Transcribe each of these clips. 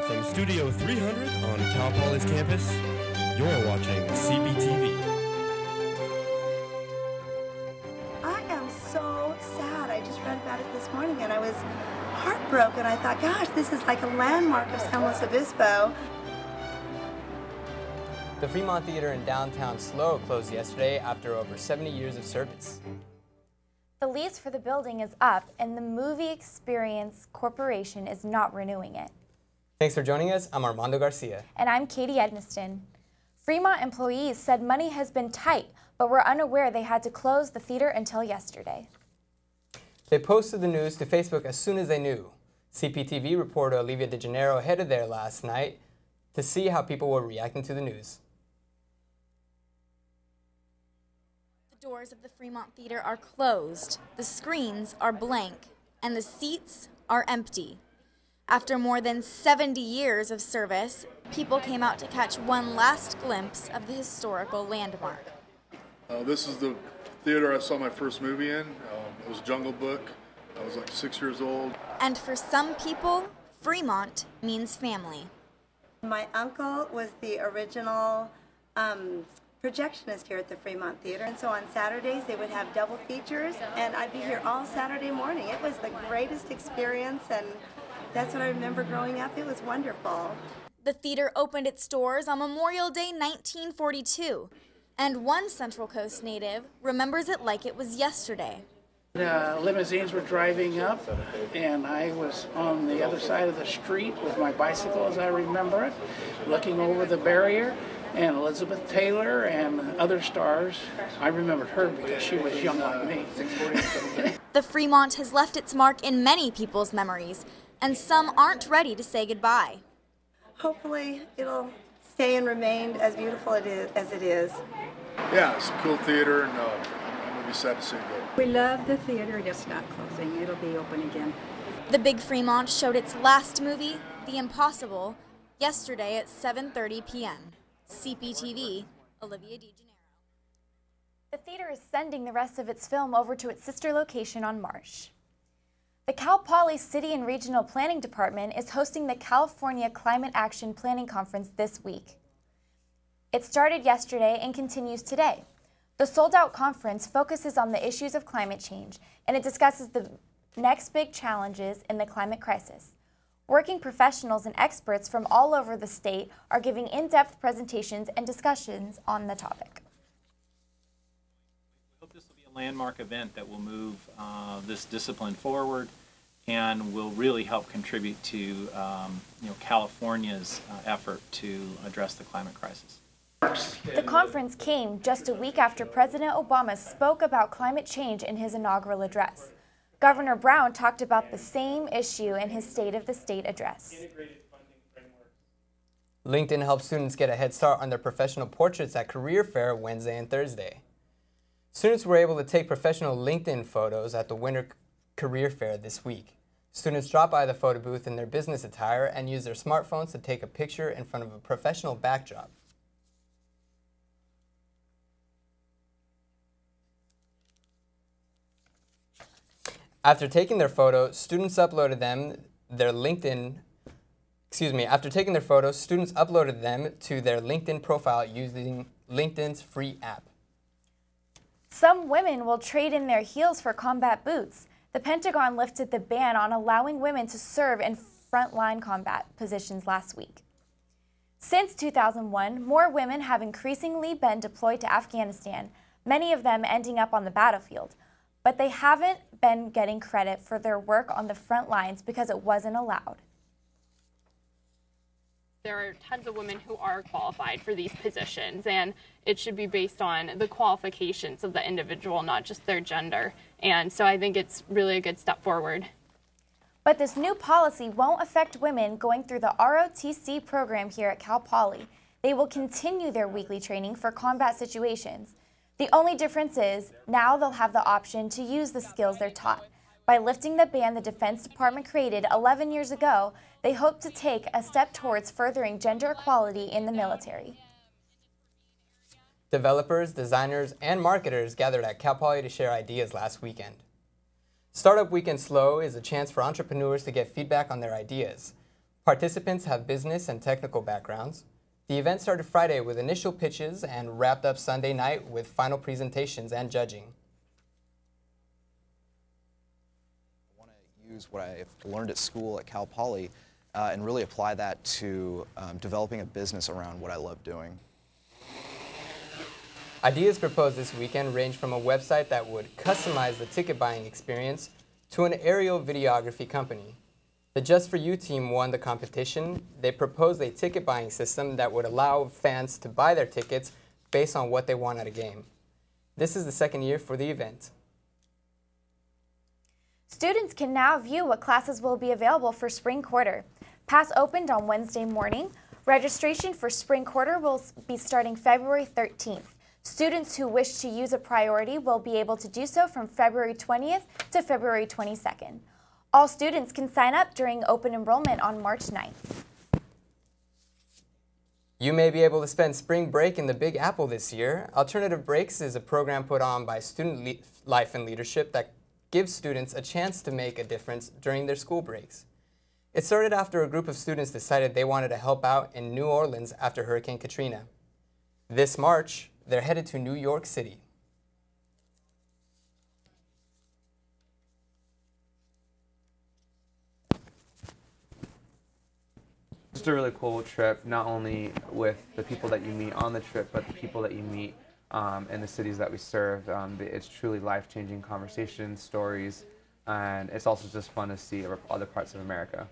From Studio 300 on Cal Poly's campus, you're watching CPTV. I am so sad. I just read about it this morning and I was heartbroken. I thought, gosh, this is like a landmark of San Luis Obispo. The Fremont Theater in downtown SLO closed yesterday after over 70 years of service. The lease for the building is up, and the Movie Experience Corporation is not renewing it. Thanks for joining us. I'm Armando Garcia. And I'm Katie Edmiston. Fremont employees said money has been tight, but were unaware they had to close the theater until yesterday. They posted the news to Facebook as soon as they knew. CPTV reporter Olivia DeGennaro headed there last night to see how people were reacting to the news. The doors of the Fremont Theater are closed, the screens are blank, and the seats are empty. After more than 70 years of service, people came out to catch one last glimpse of the historical landmark. This is the theater I saw my first movie in. It was Jungle Book. I was like 6 years old. And for some people, Fremont means family. My uncle was the original projectionist here at the Fremont Theater, and so on Saturdays they would have double features, and I'd be here all Saturday morning. It was the greatest experience, and that's what I remember growing up. It was wonderful. The theater opened its doors on Memorial Day 1942, and one Central Coast native remembers it like it was yesterday. The limousines were driving up, and I was on the other side of the street with my bicycle, as I remember it, looking over the barrier, and Elizabeth Taylor and other stars. I remembered her because she was young like me. The Fremont has left its mark in many people's memories, and some aren't ready to say goodbye. Hopefully it'll stay and remain as beautiful as it is. Yeah, it's a cool theater, and I'm going to be sad to see it go. We love the theater, it's not closing. It'll be open again. The Big Fremont showed its last movie, The Impossible, yesterday at 7:30 p.m. CPTV, Olivia DeGennaro. The theater is sending the rest of its film over to its sister location on Marsh. The Cal Poly City and Regional Planning Department is hosting the California Climate Action Planning Conference this week. It started yesterday and continues today. The sold-out conference focuses on the issues of climate change, and it discusses the next big challenges in the climate crisis. Working professionals and experts from all over the state are giving in-depth presentations and discussions on the topic. We hope this will be a landmark event that will move this discipline forward and will really help contribute to California's effort to address the climate crisis. The conference came just a week after President Obama spoke about climate change in his inaugural address. Governor Brown talked about the same issue in his State of the State address. LinkedIn helped students get a head start on their professional portraits at Career Fair Wednesday and Thursday. Students were able to take professional LinkedIn photos at the Winter Career Fair this week. Students dropped by the photo booth in their business attire and used their smartphones to take a picture in front of a professional backdrop. After taking their photos, students uploaded them to their LinkedIn profile using LinkedIn's free app. Some women will trade in their heels for combat boots. The Pentagon lifted the ban on allowing women to serve in frontline combat positions last week. Since 2001, more women have increasingly been deployed to Afghanistan, many of them ending up on the battlefield. But they haven't been getting credit for their work on the front lines because it wasn't allowed. There are tons of women who are qualified for these positions, and it should be based on the qualifications of the individual, not just their gender. And so I think it's really a good step forward. But this new policy won't affect women going through the ROTC program here at Cal Poly. They will continue their weekly training for combat situations. The only difference is now they'll have the option to use the skills they're taught. By lifting the ban the Defense Department created 11 years ago, they hope to take a step towards furthering gender equality in the military. Developers, designers, and marketers gathered at Cal Poly to share ideas last weekend. Startup Weekend SLO is a chance for entrepreneurs to get feedback on their ideas. Participants have business and technical backgrounds. The event started Friday with initial pitches and wrapped up Sunday night with final presentations and judging. I want to use what I've learned at school at Cal Poly and really apply that to developing a business around what I love doing. Ideas proposed this weekend range from a website that would customize the ticket buying experience to an aerial videography company. The Just For You team won the competition. They proposed a ticket buying system that would allow fans to buy their tickets based on what they want at a game. This is the second year for the event. Students can now view what classes will be available for spring quarter. Pass opened on Wednesday morning. Registration for spring quarter will be starting February 13th. Students who wish to use a priority will be able to do so from February 20th to February 22nd. All students can sign up during open enrollment on March 9th. You may be able to spend spring break in the Big Apple this year. Alternative Breaks is a program put on by Student Life and Leadership that gives students a chance to make a difference during their school breaks. It started after a group of students decided they wanted to help out in New Orleans after Hurricane Katrina. This March, they're headed to New York City. It's a really cool trip, not only with the people that you meet on the trip, but the people that you meet in the cities that we serve. It's truly life-changing conversations, stories, and it's also just fun to see other parts of America.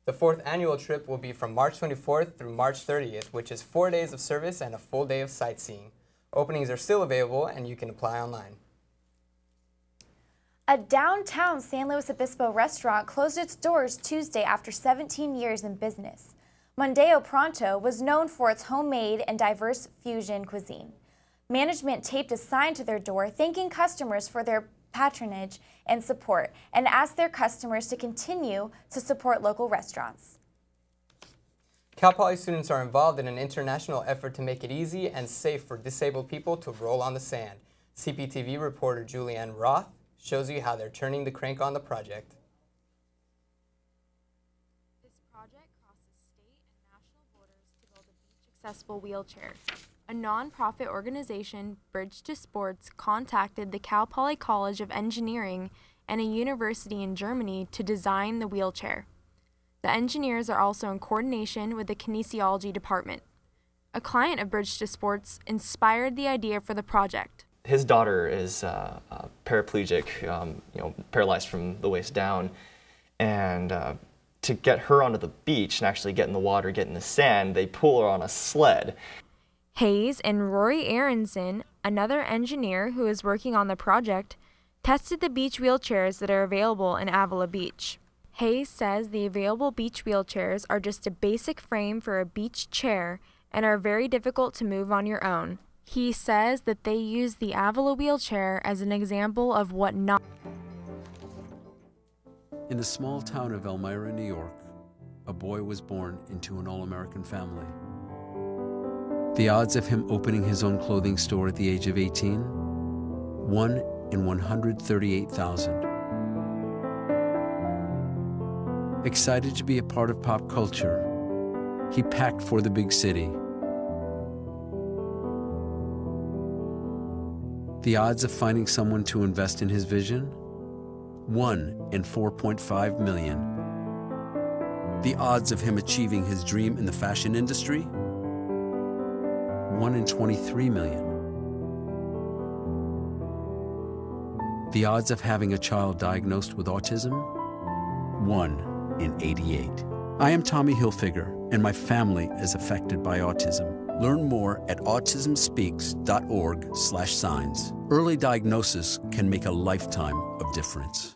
The fourth annual trip will be from March 24th through March 30th, which is 4 days of service and a full day of sightseeing. Openings are still available and you can apply online. A downtown San Luis Obispo restaurant closed its doors Tuesday after 17 years in business. Mondeo Pronto was known for its homemade and diverse fusion cuisine. Management taped a sign to their door thanking customers for their patronage and support and asked their customers to continue to support local restaurants. Cal Poly students are involved in an international effort to make it easy and safe for disabled people to roll on the sand. CPTV reporter Julianne Roth shows you how they're turning the crank on the project. This project crosses state and national borders to build a beach-accessible wheelchair. A non-profit organization, Bridge to Sports, contacted the Cal Poly College of Engineering and a university in Germany to design the wheelchair. The engineers are also in coordination with the kinesiology department. A client of Bridge to Sports inspired the idea for the project. His daughter is paraplegic, paralyzed from the waist down, and to get her onto the beach and actually get in the water, get in the sand, they pull her on a sled. Hayes and Rory Aronson, another engineer who is working on the project, tested the beach wheelchairs that are available in Avila Beach. Hayes says the available beach wheelchairs are just a basic frame for a beach chair and are very difficult to move on your own. He says that they use the Avila wheelchair as an example of what not. In the small town of Elmira, New York, a boy was born into an all-American family. The odds of him opening his own clothing store at the age of 18? 1 in 138,000. Excited to be a part of pop culture, he packed for the big city. The odds of finding someone to invest in his vision? 1 in 4.5 million. The odds of him achieving his dream in the fashion industry? 1 in 23 million. The odds of having a child diagnosed with autism? 1 in 88. I am Tommy Hilfiger, and my family is affected by autism. Learn more at autismspeaks.org/signs. Early diagnosis can make a lifetime of difference.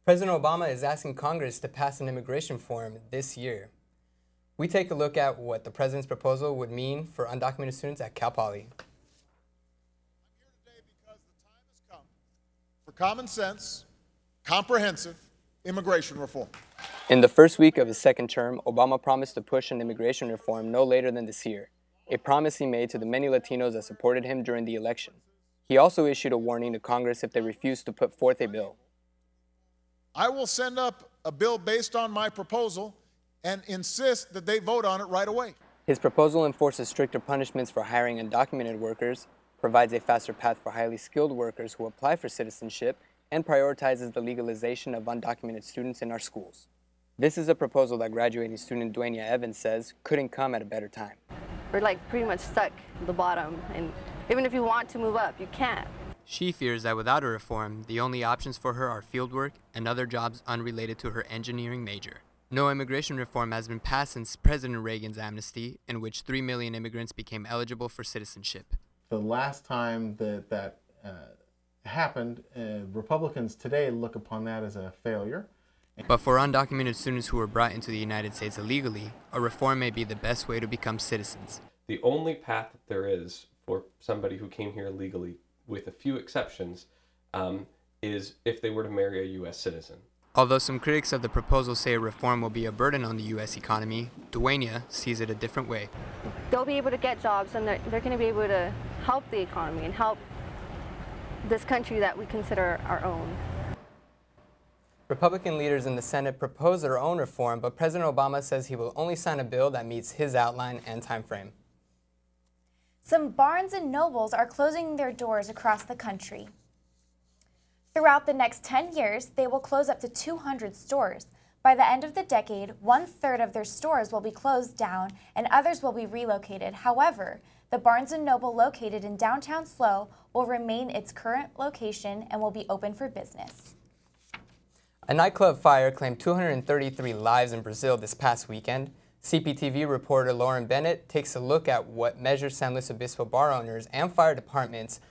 President Obama is asking Congress to pass an immigration reform this year. We take a look at what the president's proposal would mean for undocumented students at Cal Poly. I'm here today because the time has come for common sense, comprehensive immigration reform. In the first week of his second term, Obama promised to push an immigration reform no later than this year, a promise he made to the many Latinos that supported him during the election. He also issued a warning to Congress if they refused to put forth a bill. I will send up a bill based on my proposal and insist that they vote on it right away. His proposal enforces stricter punishments for hiring undocumented workers, provides a faster path for highly skilled workers who apply for citizenship, and prioritizes the legalization of undocumented students in our schools. This is a proposal that graduating student Dwaynia Evans says couldn't come at a better time. We're like pretty much stuck at the bottom, and even if you want to move up, you can't. She fears that without a reform, the only options for her are fieldwork and other jobs unrelated to her engineering major. No immigration reform has been passed since President Reagan's amnesty, in which 3 million immigrants became eligible for citizenship. The last time that happened, Republicans today look upon that as a failure. But for undocumented students who were brought into the United States illegally, a reform may be the best way to become citizens. The only path that there is for somebody who came here legally, with a few exceptions, is if they were to marry a U.S. citizen. Although some critics of the proposal say a reform will be a burden on the U.S. economy, Dwaynia sees it a different way. They'll be able to get jobs, and they're going to be able to help the economy and help this country that we consider our own. Republican leaders in the Senate propose their own reform, but President Obama says he will only sign a bill that meets his outline and time frame. Some Barnes & Nobles are closing their doors across the country. Throughout the next 10 years, they will close up to 200 stores. By the end of the decade, 1/3 of their stores will be closed down and others will be relocated. However, the Barnes & Noble located in downtown SLO will remain its current location and will be open for business. A nightclub fire claimed 233 lives in Brazil this past weekend. CPTV reporter Lauren Bennett takes a look at what measures San Luis Obispo bar owners and fire departments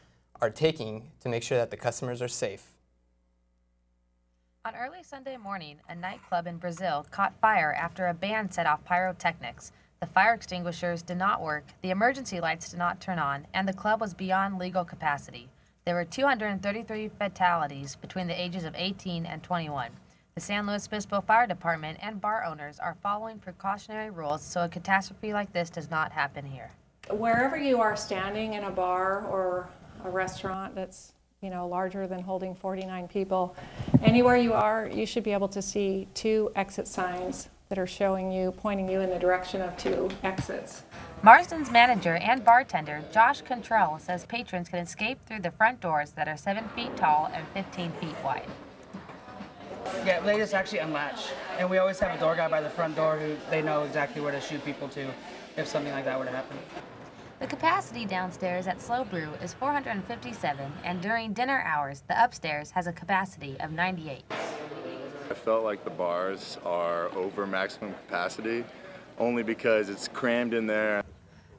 are taking to make sure that the customers are safe. On early Sunday morning, a nightclub in Brazil caught fire after a band set off pyrotechnics. The fire extinguishers did not work, the emergency lights did not turn on, and the club was beyond legal capacity. There were 233 fatalities between the ages of 18 and 21. The San Luis Obispo Fire Department and bar owners are following precautionary rules so a catastrophe like this does not happen here. Wherever you are standing in a bar or a restaurant that's larger than holding 49 people, anywhere you are, you should be able to see 2 exit signs that are pointing you in the direction of 2 exits. Marsden's manager and bartender, Josh Contrell, says patrons can escape through the front doors that are 7 feet tall and 15 feet wide. Yeah, they just actually unlatch. And we always have a door guy by the front door who they know exactly where to shoot people to if something like that were to happen. The capacity downstairs at Slow Brew is 457, and during dinner hours, the upstairs has a capacity of 98. I felt like the bars are over maximum capacity, only because it's crammed in there.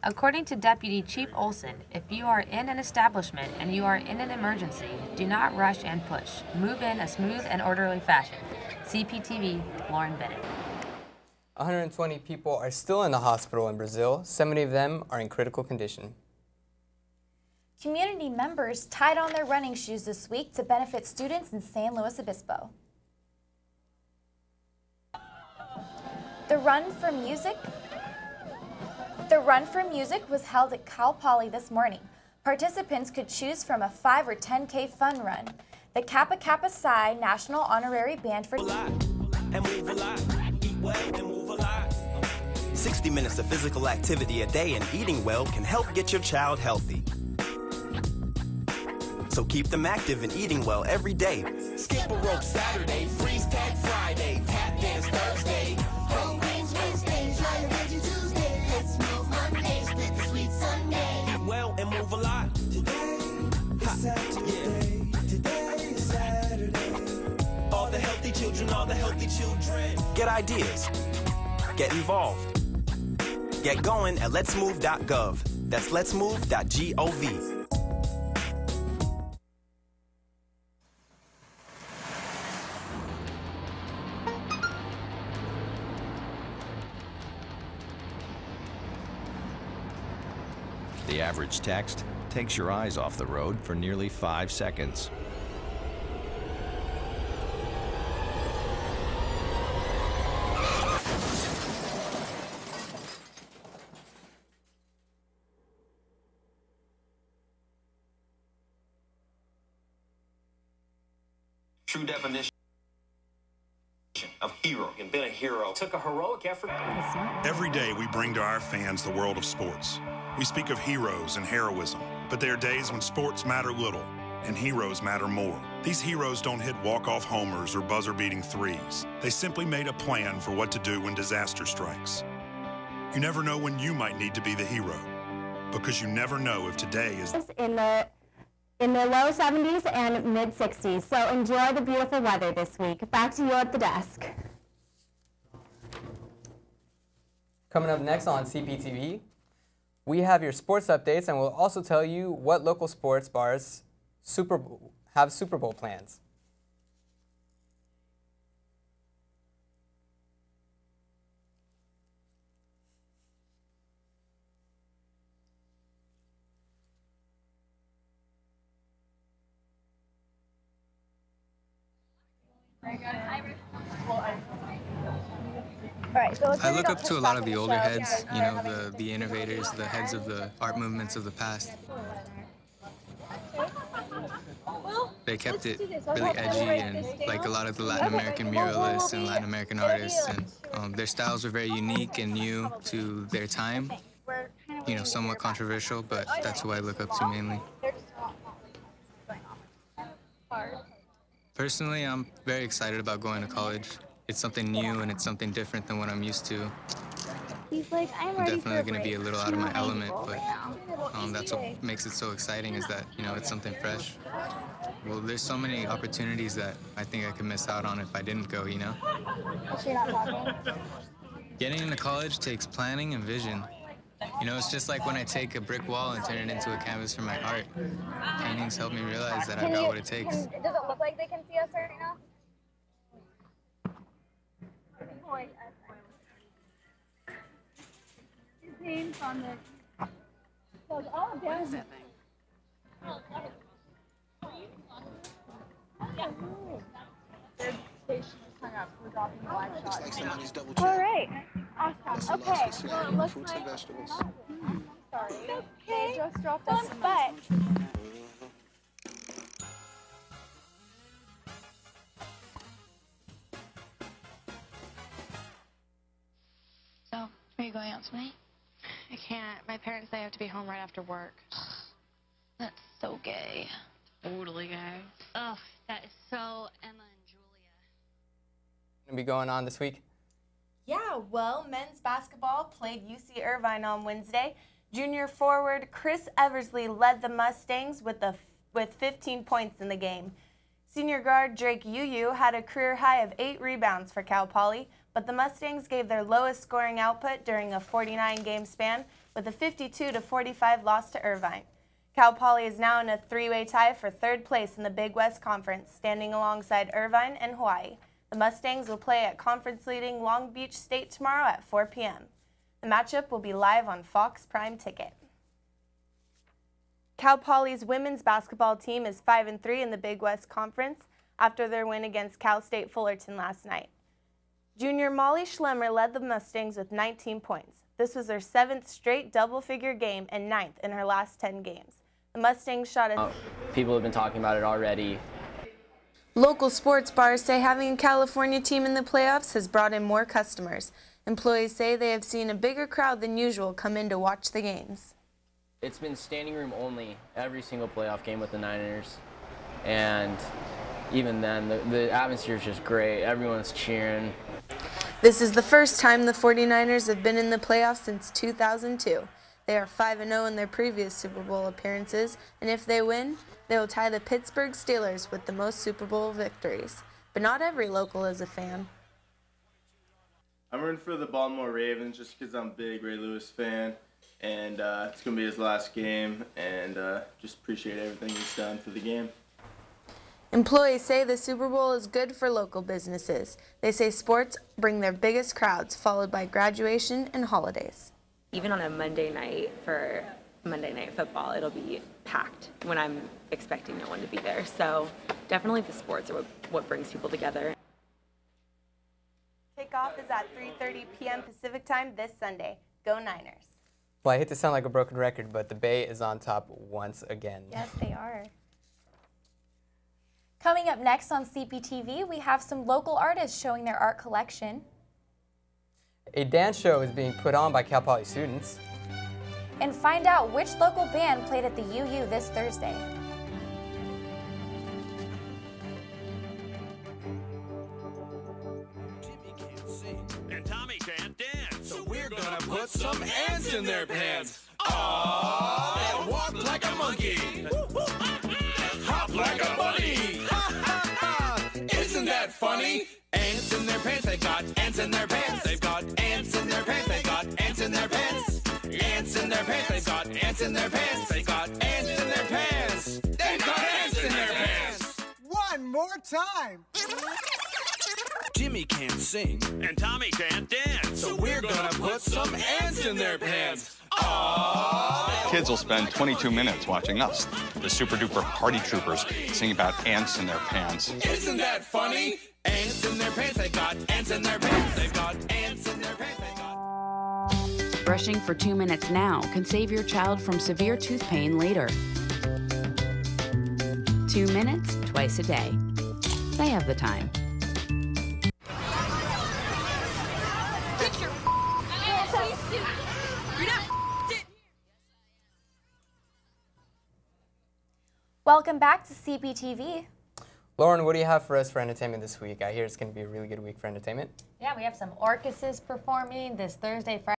According to Deputy Chief Olson, if you are in an establishment and you are in an emergency, do not rush and push. Move in a smooth and orderly fashion. CPTV, Lauren Bennett. 120 people are still in the hospital in Brazil. 70 of them are in critical condition. Community members tied on their running shoes this week to benefit students in San Luis Obispo. The Run for Music was held at Cal Poly this morning. Participants could choose from a 5 or 10K fun run. The Kappa Kappa Psi National Honorary Band for 60 minutes of physical activity a day and eating well can help get your child healthy. So keep them active and eating well every day. Skip a rope Saturday, freeze tag Friday, tap dance Thursday. Home games Wednesday, try religion Tuesday. Let's move Monday, split the sweet Sunday. Eat well and move a lot. Today is Saturday. Today is Saturday. All the healthy children, all the healthy children. Get ideas. Get involved. Get going at letsmove.gov. That's letsmove.gov. The average text takes your eyes off the road for nearly 5 seconds. True definition of hero and been a hero. Took a heroic effort. Every day we bring to our fans the world of sports. We speak of heroes and heroism, but there are days when sports matter little and heroes matter more. These heroes don't hit walk-off homers or buzzer-beating threes. They simply made a plan for what to do when disaster strikes. You never know when you might need to be the hero, because you never know if today is in the low 70s and mid 60s. So enjoy the beautiful weather this week. Back to you at the desk. Coming up next on CPTV, we have your sports updates, and we'll also tell you what local sports bars have Super Bowl plans. I look up to a lot of the older heads, you know, the innovators, the heads of the art movements of the past. They kept it really edgy, and like a lot of the Latin American muralists and Latin American artists, and their styles were very unique and new to their time. You know, somewhat controversial, but that's who I look up to mainly. Personally, I'm very excited about going to college. It's something new and it's something different than what I'm used to. I'm definitely going to be a little out of my element, but that's what makes it so exciting, is that, you know, it's something fresh. Well, there's so many opportunities that I think I could miss out on if I didn't go, you know? Getting into college takes planning and vision. You know, it's just like when I take a brick wall and turn it into a canvas for my art. Paintings help me realize that I've got what it takes. Does it look like they can see us right now? His name's on the... Oh, down there. Their station is hung up. We're dropping the live shot. All right. Awesome. Okay. Well, it looks like... I'm sorry. Okay. They just dropped us some but... So, are you going out tonight? I can't. My parents say I have to be home right after work. That's so gay. Totally gay. Oh, that is so Emma and Julia. Gonna be going on this week? Yeah, well, men's basketball played UC Irvine on Wednesday. Junior forward Chris Eversley led the Mustangs with 15 points in the game. Senior guard Drake Yu had a career high of 8 rebounds for Cal Poly, but the Mustangs gave their lowest scoring output during a 49-game span with a 52-45 loss to Irvine. Cal Poly is now in a 3-way tie for 3rd place in the Big West Conference, standing alongside Irvine and Hawaii. The Mustangs will play at conference-leading Long Beach State tomorrow at 4 p.m. The matchup will be live on Fox Prime Ticket. Cal Poly's women's basketball team is 5-3 in the Big West Conference after their win against Cal State Fullerton last night. Junior Molly Schlemmer led the Mustangs with 19 points. This was her 7th straight double-figure game and 9th in her last 10 games. The Mustangs shot a... People have been talking about it already. Local sports bars say having a California team in the playoffs has brought in more customers. Employees say they have seen a bigger crowd than usual come in to watch the games. It's been standing room only every single playoff game with the Niners, and even then, the atmosphere is just great. Everyone's cheering. This is the first time the 49ers have been in the playoffs since 2002. They are 5-0 in their previous Super Bowl appearances, and if they win, they will tie the Pittsburgh Steelers with the most Super Bowl victories. But not every local is a fan. I'm rooting for the Baltimore Ravens just because I'm a big Ray Lewis fan, and it's going to be his last game, and just appreciate everything he's done for the game. Employees say the Super Bowl is good for local businesses. They say sports bring their biggest crowds, followed by graduation and holidays. Even on a Monday night for Monday Night Football, it'll be packed when I'm expecting no one to be there. So definitely the sports are what brings people together. Kickoff is at 3:30 p.m. Pacific time this Sunday. Go Niners. Well, I hate to sound like a broken record, but the Bay is on top once again. Yes, they are. Coming up next on CPTV, we have some local artists showing their art collection. A dance show is being put on by Cal Poly students. And find out which local band played at the UU this Thursday. And Tommy can't dance, so we're gonna put some ants in their pants. Aww, and walk like a monkey, hop like a bunny. Isn't that funny? Ants in their pants, they've got ants in their pants. They've got ants in their pants, they've got ants in their pants. Ants in their pants, they've got ants in their pants. They got ants in their pants. They've got ants in their pants. One more time. Jimmy can't sing, and Tommy can't dance, so we're gonna put some ants in their pants. Aww. Kids will spend 22 minutes watching us, the super duper party troopers, sing about ants in their pants. Isn't that funny? Ants in their pants, they got ants in their pants. They've got ants in their pants, they got... Brushing for 2 minutes now can save your child from severe tooth pain later. 2 minutes, twice a day. They have the time. Welcome back to CPTV. Lauren, what do you have for us for entertainment this week? I hear it's going to be a really good week for entertainment. Yeah, we have some orcheses performing this Thursday, Friday.